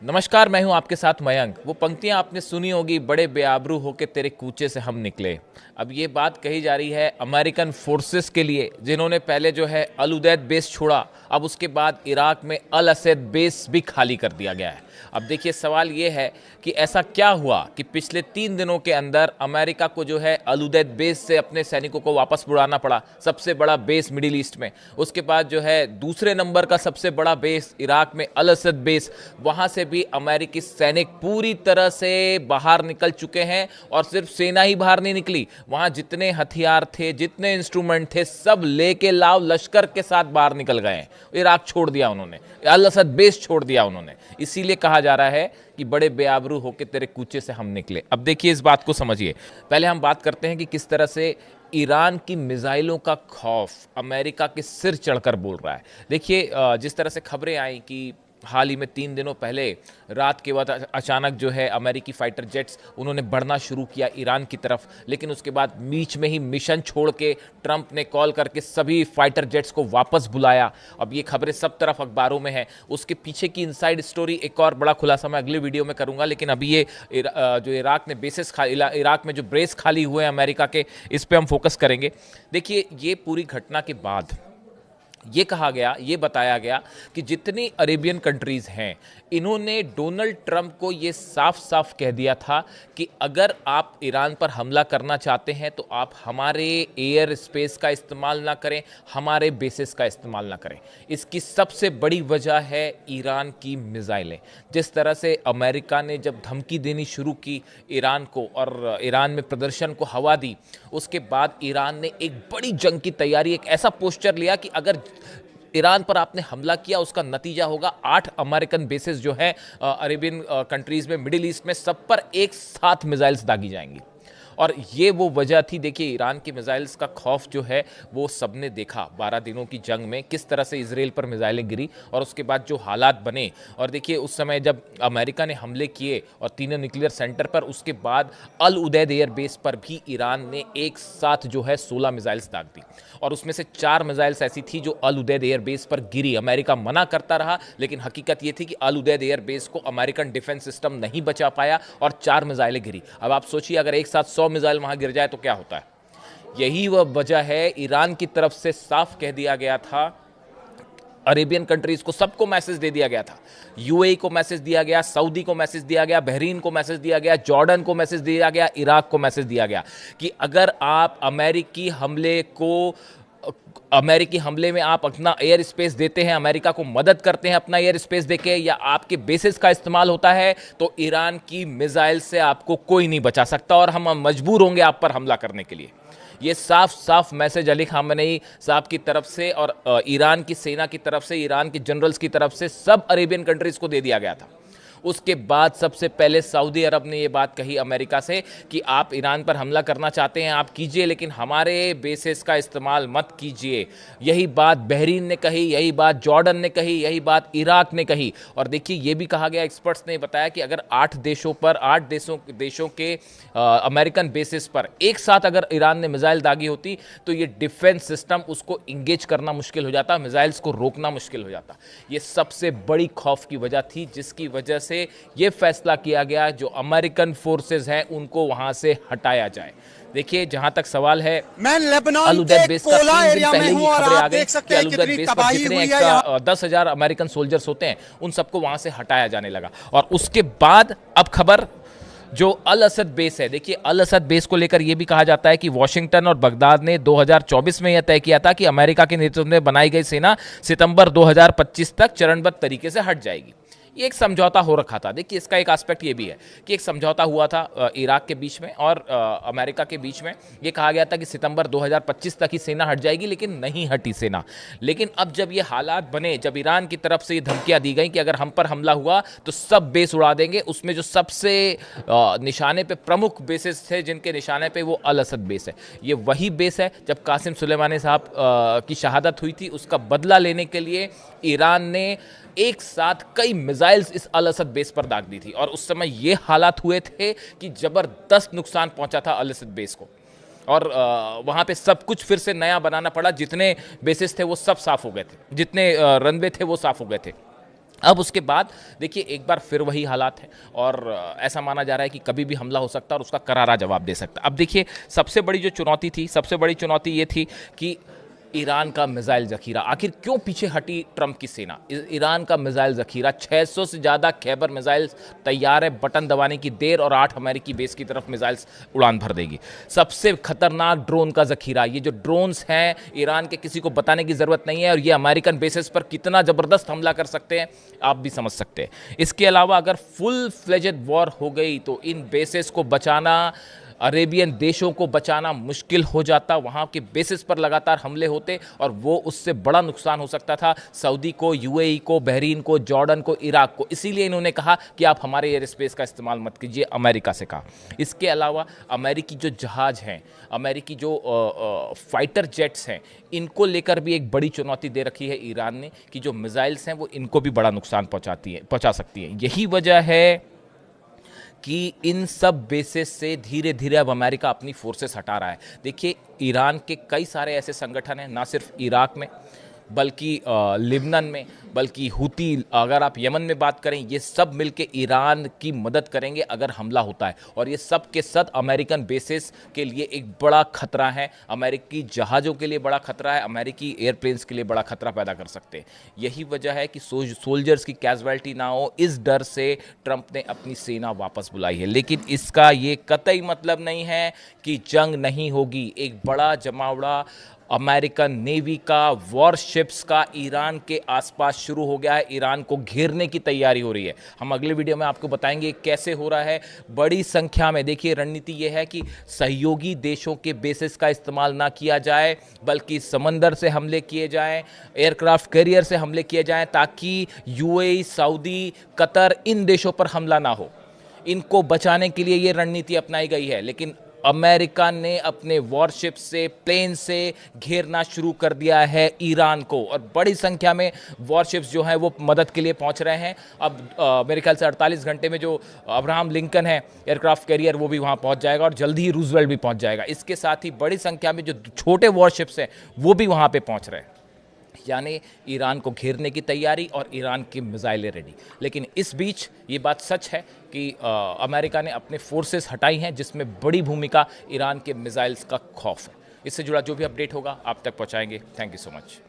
नमस्कार, मैं हूं आपके साथ मयंक। वो पंक्तियां आपने सुनी होगी, बड़े बेआबरू होके तेरे कूचे से हम निकले। अब ये बात कही जा रही है अमेरिकन फोर्सेस के लिए, जिन्होंने पहले जो है अल उदैद बेस छोड़ा। अब उसके बाद इराक में अल असद बेस भी खाली कर दिया गया है। अब देखिए, सवाल ये है कि ऐसा क्या हुआ कि पिछले 3 दिनों के अंदर अमेरिका को जो है अल उदैद बेस से अपने सैनिकों को वापस बुलाना पड़ा, सबसे बड़ा बेस मिडिल ईस्ट में। उसके बाद जो है दूसरे नंबर का सबसे बड़ा बेस इराक में अल असद बेस, वहां से भी अमेरिकी सैनिक पूरी तरह से बाहर निकल चुके हैं। और सिर्फ सेना ही बाहर नहीं निकली, वहां जितने हथियार थे, जितने इंस्ट्रूमेंट थे, सब लेके लाव लश्कर के साथ बाहर निकल गए हैं। इराक छोड़ दिया उन्होंने, अल असद बेस छोड़ दिया उन्होंने। इसीलिए कहा जा रहा है कि बड़े बेआबरू होके तेरे कूचे से हम निकले। अब देखिए, इस बात को समझिए। पहले हम बात करते हैं कि किस तरह से ईरान की मिसाइलों का खौफ अमेरिका के सिर चढ़कर बोल रहा है। देखिए, जिस तरह से खबरें आई कि हाल ही में 3 दिनों पहले रात के बाद अचानक जो है अमेरिकी फाइटर जेट्स उन्होंने बढ़ना शुरू किया ईरान की तरफ, लेकिन उसके बाद बीच में ही मिशन छोड़ के ट्रंप ने कॉल करके सभी फाइटर जेट्स को वापस बुलाया। अब ये खबरें सब तरफ अखबारों में हैं। उसके पीछे की इनसाइड स्टोरी एक और बड़ा खुलासा मैं अगले वीडियो में करूंगा, लेकिन अभी ये जो इराक ने बेसिस इराक में जो बेस खाली हुए हैं अमेरिका के, इस पर हम फोकस करेंगे। देखिए, ये पूरी घटना के बाद ये कहा गया, ये बताया गया कि जितनी अरेबियन कंट्रीज हैं, इन्होंने डोनाल्ड ट्रंप को ये साफ साफ कह दिया था कि अगर आप ईरान पर हमला करना चाहते हैं तो आप हमारे एयर स्पेस का इस्तेमाल ना करें, हमारे बेसिस का इस्तेमाल ना करें। इसकी सबसे बड़ी वजह है ईरान की मिसाइलें। जिस तरह से अमेरिका ने जब धमकी देनी शुरू की ईरान को और ईरान में प्रदर्शन को हवा दी, उसके बाद ईरान ने एक बड़ी जंग की तैयारी, एक ऐसा पोस्चर लिया कि अगर ईरान पर आपने हमला किया, उसका नतीजा होगा 8 अमेरिकन बेसेस जो है अरेबियन कंट्रीज में, मिडिल ईस्ट में, सब पर एक साथ मिसाइल्स दागी जाएंगी। और ये वो वजह थी। देखिए, ईरान की मिसाइल्स का खौफ जो है वो सबने देखा 12 दिनों की जंग में, किस तरह से इजराइल पर मिसाइलें गिरी और उसके बाद जो हालात बने। और देखिए, उस समय जब अमेरिका ने हमले किए और तीनों न्यूक्लियर सेंटर पर, उसके बाद अल उदैद एयर बेस पर भी ईरान ने एक साथ जो है 16 मिसाइल्स दाग दी। और उसमें से 4 मिसाइल्स ऐसी थी जो अल उदैद एयर बेस पर गिरी। अमेरिका मना करता रहा, लेकिन हकीकत ये थी कि अल उदैद एयर बेस को अमेरिकन डिफेंस सिस्टम नहीं बचा पाया और 4 मिसाइलें गिरी। अब आप सोचिए, अगर एक साथ 100 मिसाइल वहां गिर जाए तो क्या होता है। यही वह वजह है, ईरान की तरफ से साफ कह दिया गया था, अरेबियन कंट्रीज को सबको मैसेज दे दिया गया था। यूएई को मैसेज दिया गया, सऊदी को मैसेज दिया गया, बहरीन को मैसेज दिया गया, जॉर्डन को मैसेज दिया गया, इराक को मैसेज दिया गया कि अगर आप अमेरिकी हमले में आप अपना एयर स्पेस देते हैं, अमेरिका को मदद करते हैं अपना एयर स्पेस देके, या आपके बेसिस का इस्तेमाल होता है, तो ईरान की मिसाइल से आपको कोई नहीं बचा सकता और हम मजबूर होंगे आप पर हमला करने के लिए। ये साफ साफ मैसेज अली खामेनेई साहब की तरफ से और ईरान की सेना की तरफ से, ईरान के जनरल्स की तरफ से सब अरेबियन कंट्रीज को दे दिया गया था। उसके बाद सबसे पहले सऊदी अरब ने यह बात कही अमेरिका से कि आप ईरान पर हमला करना चाहते हैं आप कीजिए, लेकिन हमारे बेसिस का इस्तेमाल मत कीजिए। यही बात बहरीन ने कही, यही बात जॉर्डन ने कही, यही बात इराक ने कही। और देखिए, यह भी कहा गया, एक्सपर्ट्स ने बताया कि अगर 8 देशों के अमेरिकन बेसिस पर एक साथ अगर ईरान ने मिसाइल दागी होती तो ये डिफेंस सिस्टम उसको इंगेज करना मुश्किल हो जाता, मिसाइल्स को रोकना मुश्किल हो जाता। ये सबसे बड़ी खौफ की वजह थी, जिसकी वजह से यह फैसला किया गया जो अमेरिकन फोर्सेस हैं उनको वहां से हटाया जाए। देखिए, जहां तक सवाल है, मैं लेबनान अल उदैद के बेस का कोला 3 दिन एरिया में पहले ही हूं और खबरें आ आप गई देख कि सकते हैं अल उदैद कितनी बेस पर तबाही जितने हुई है एक्स्ट्रा यहाँ। 10,000 अमेरिकन सोल्जर्स होते हैं, उन सबको वहां से हटाया जाने लगा। और उसके बाद अब खबर जो अल असद बेस है। देखिए, अल असद बेस को लेकर यह भी कहा जाता है कि वॉशिंगटन और बगदाद ने 2024 में यह तय किया था कि अमेरिका के नेतृत्व में बनाई गई सेना सितंबर 2025 तक चरणबद्ध तरीके से हट जाएगी। ये एक समझौता हो रखा था। देखिए, इसका एक एस्पेक्ट ये भी है कि एक समझौता हुआ था इराक के बीच में और अमेरिका के बीच में। ये कहा गया था कि सितंबर 2025 तक ही सेना हट जाएगी, लेकिन नहीं हटी सेना। लेकिन अब जब ये हालात बने, जब ईरान की तरफ से ये धमकियां दी गई कि अगर हम पर हमला हुआ तो सब बेस उड़ा देंगे, उसमें जो सबसे निशाने पे प्रमुख बेसेस थे, जिनके निशाने पे वो अल असद बेस है। ये वही बेस है जब कासिम सुलेमानी साहब की शहादत हुई थी, उसका बदला लेने के लिए ईरान ने एक साथ कई मिसाइल्स इस अल असद बेस पर दाग दी थी। और उस समय ये हालात हुए थे कि जबरदस्त नुकसान पहुंचा था अल असद बेस को, और वहां पे सब कुछ फिर से नया बनाना पड़ा। जितने बेसिस थे वो सब साफ हो गए थे, जितने रनवे थे वो साफ हो गए थे। अब उसके बाद देखिए एक बार फिर वही हालात है और ऐसा माना जा रहा है कि कभी भी हमला हो सकता है और उसका करारा जवाब दे सकता है। अब देखिए सबसे बड़ी जो चुनौती थी, सबसे बड़ी चुनौती ये थी कि ईरान का मिसाइल जखीरा, आखिर क्यों पीछे हटी ट्रंप की सेना। ईरान का मिसाइल जखीरा, 600 से ज़्यादा खैबर मिसाइल तैयार है, बटन दबाने की देर और 8 अमेरिकी बेस की तरफ मिसाइल्स उड़ान भर देगी। सबसे खतरनाक ड्रोन का जखीरा, ये जो ड्रोन्स हैं ईरान के किसी को बताने की ज़रूरत नहीं है और ये अमेरिकन बेसिस पर कितना ज़बरदस्त हमला कर सकते हैं आप भी समझ सकते हैं। इसके अलावा अगर फुल फ्लेजेड वॉर हो गई तो इन बेसिस को बचाना, अरेबियन देशों को बचाना मुश्किल हो जाता, वहाँ के बेसिस पर लगातार हमले होते और वो उससे बड़ा नुकसान हो सकता था सऊदी को, यूएई को, बहरीन को, जॉर्डन को, इराक को। इसीलिए इन्होंने कहा कि आप हमारे एयर स्पेस का इस्तेमाल मत कीजिए, अमेरिका से कहा। इसके अलावा अमेरिकी जो जहाज़ हैं, अमेरिकी जो फाइटर जेट्स हैं, इनको लेकर भी एक बड़ी चुनौती दे रखी है ईरान ने कि जो मिसाइल्स हैं वो इनको भी बड़ा नुकसान पहुंचा सकती है। यही वजह है कि इन सब बेसिस से धीरे धीरे अब अमेरिका अपनी फोर्सेस हटा रहा है। देखिए ईरान के कई सारे ऐसे संगठन हैं, ना सिर्फ इराक में बल्कि लिबनन में, बल्कि हुती, अगर आप यमन में बात करें, ये सब मिलके ईरान की मदद करेंगे अगर हमला होता है। और ये सब के सब अमेरिकन बेसिस के लिए एक बड़ा खतरा है, अमेरिकी जहाज़ों के लिए बड़ा खतरा है, अमेरिकी एयरप्लेन्स के लिए बड़ा खतरा पैदा कर सकते हैं। यही वजह है कि सोल्जर्स की कैजुअलिटी ना हो, इस डर से ट्रंप ने अपनी सेना वापस बुलाई है। लेकिन इसका ये कतई मतलब नहीं है कि जंग नहीं होगी। एक बड़ा जमावड़ा अमेरिकन नेवी का, वॉरशिप्स का ईरान के आसपास शुरू हो गया है। ईरान को घेरने की तैयारी हो रही है। हम अगले वीडियो में आपको बताएंगे कैसे हो रहा है। बड़ी संख्या में, देखिए रणनीति यह है कि सहयोगी देशों के बेसिस का इस्तेमाल ना किया जाए, बल्कि समंदर से हमले किए जाएं, एयरक्राफ्ट कैरियर से हमले किए जाएं, ताकि यूएई, सऊदी, कतर, इन देशों पर हमला ना हो। इनको बचाने के लिए ये रणनीति अपनाई गई है। लेकिन अमेरिका ने अपने वॉरशिप से, प्लेन से घेरना शुरू कर दिया है ईरान को और बड़ी संख्या में वॉरशिप्स जो हैं वो मदद के लिए पहुंच रहे हैं। अब मेरे ख्याल से 48 घंटे में जो अब्राहम लिंकन है एयरक्राफ्ट कैरियर, वो भी वहां पहुंच जाएगा और जल्दी ही रूजवेल्ट भी पहुंच जाएगा। इसके साथ ही बड़ी संख्या में जो छोटे वॉरशिप्स हैं वो भी वहां पे पहुंच रहे हैं। यानी ईरान को घेरने की तैयारी और ईरान की मिसाइलें रेडी। लेकिन इस बीच ये बात सच है कि अमेरिका ने अपने फोर्सेस हटाई हैं, जिसमें बड़ी भूमिका ईरान के मिसाइल्स का खौफ है। इससे जुड़ा जो भी अपडेट होगा आप तक पहुंचाएंगे। Thank you so much.